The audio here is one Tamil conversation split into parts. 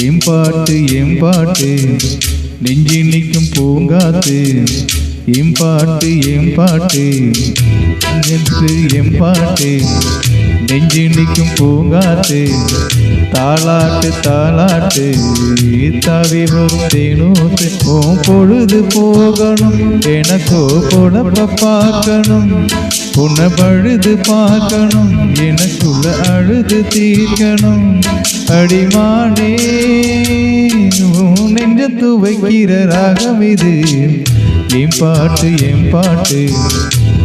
எம்பாட்டு எம்பாட்டு நெஞ்சி நிற்கும் பூங்காத்து எம்பாட்டு எம்பாட்டு நெஞ்சு எம்பாட்டு நெஞ்சி நிற்கும் பூங்காத்து தாளாட்டு தாளாட்டு தவி வரும் தேனூத்து ஓம் பொழுது போகணும் எனக்கோ பொழப்ப பார்க்கணும் உன்னை பழுது பார்க்கணும் எனக்குள்ள அழுது தீர்க்கணும் அடிமானே நெஞ்ச துவைக்கிற ராகம் இது எம்பாட்டு எம்பாட்டு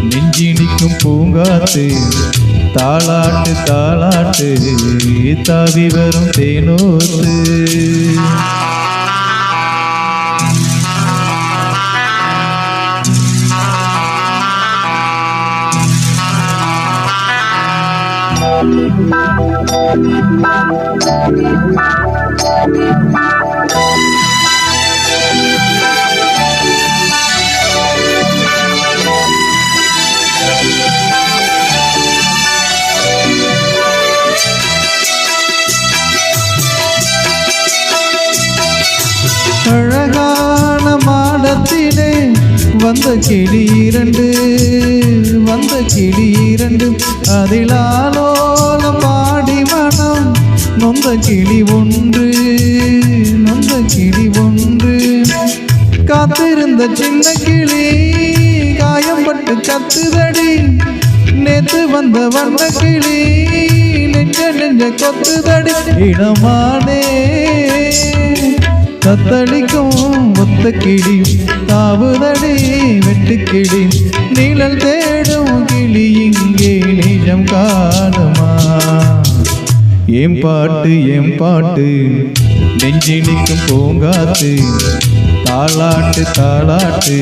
நெஞ்சி நிற்கும் பூங்காத்து தாளாட்டு தாளாட்டு தவி வரும் தேனோத்து அழகான மாடத்திலே வந்த கிளி இரண்டு வந்த கிளி இரண்டு அதிலாலோலம் பாடி மனம் நொந்த கிளி ஒன்று நொந்த கிளி ஒன்று காத்திருந்த சின்ன கிளி காயம்பட்டு கத்துதடி நேத்து வந்த வண்ண கிளி நெஞ்ச நெஞ்ச கொத்துதடி இடமானே தத்தளிக்கும் ஒத்த கிளி தாவுதடி வெட்டு கிளி நீழல் தேடும் கிளி இங்கே நிஜம் காணுமா எம்பாட்டு எம்பாட்டு நெஞ்சி நிற்கும் பூங்காத்து தாளாட்டு தாளாட்டு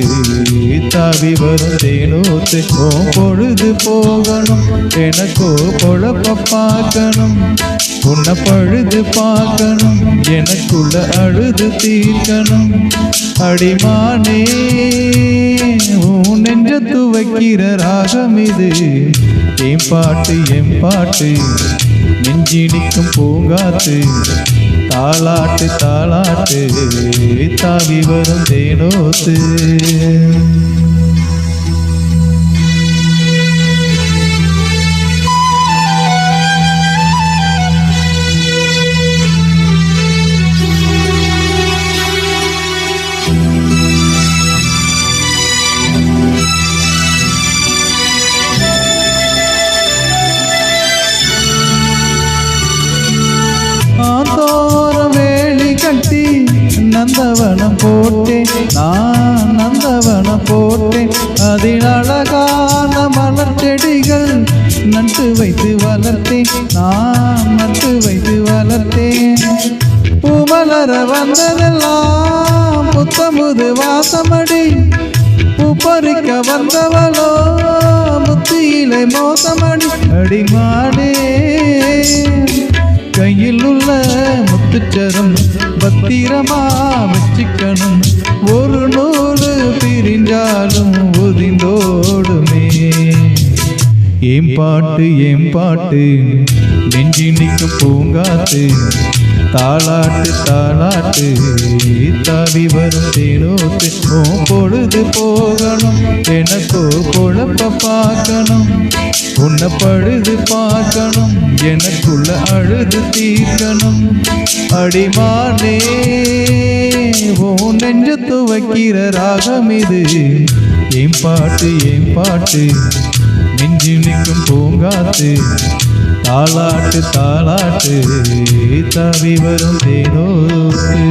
தவி வரும் தேனூத்து ஓம் பொழுது போகணும் எனக்கோ பொழப்ப பார்க்கணும் உன்னை பழுது பார்க்கணும் எனக்குள்ள அழுது தீர்க்கணும் அடிமானே உன் நெஞ்ச துவைக்கிற ராகம் இது எம்பாட்டு எம்பாட்டு நெஞ்சி நிற்கும் பூங்காத்து தாளாட்டு தாளாட்டு தாவி வரும் தேனோத்து கட்டி நந்தவனம் போட்டேன் நான் நந்தவனம் போட்டேன் அதில் அழகான மலர் செடிகள் நட்டு வைத்து வளர்த்தேன் நான் நட்டு வைத்து வளர்த்தேன் பூமலர வந்ததெல்லாம் புத்தமுது வாசமடி பூப்பறிக்க வந்தவளோ முத்தியிலே மோசமடி அடிமாடே கையில் உள்ள முத்துச்சரம் பத்திரமா வச்சுக்கணும் ஒரு நூறு பிரிஞ்சாலும் உதிந்தோடுமே எம்பாட்டு எம்பாட்டு நெஞ்சி நிற்கும் பூங்காத்து தாளாட்டு தாளாட்டு தவி வரும் தேனோத்து ஓம் பொழுது போகணும் எனக்கோ பொழப்ப பார்க்கணும் உன்னை பழுது பார்க்கணும் எனக்குள்ள அழுது தீர்க்கணும் அடிமானே உன் நெஞ்ச துவைக்கிற ராகம் இது எம்பாட்டு எம்பாட்டு நெஞ்சி நிற்கும் பூங்காத்து தாளாட்டு தாளாட்டு தவி வரும் தேனோத்து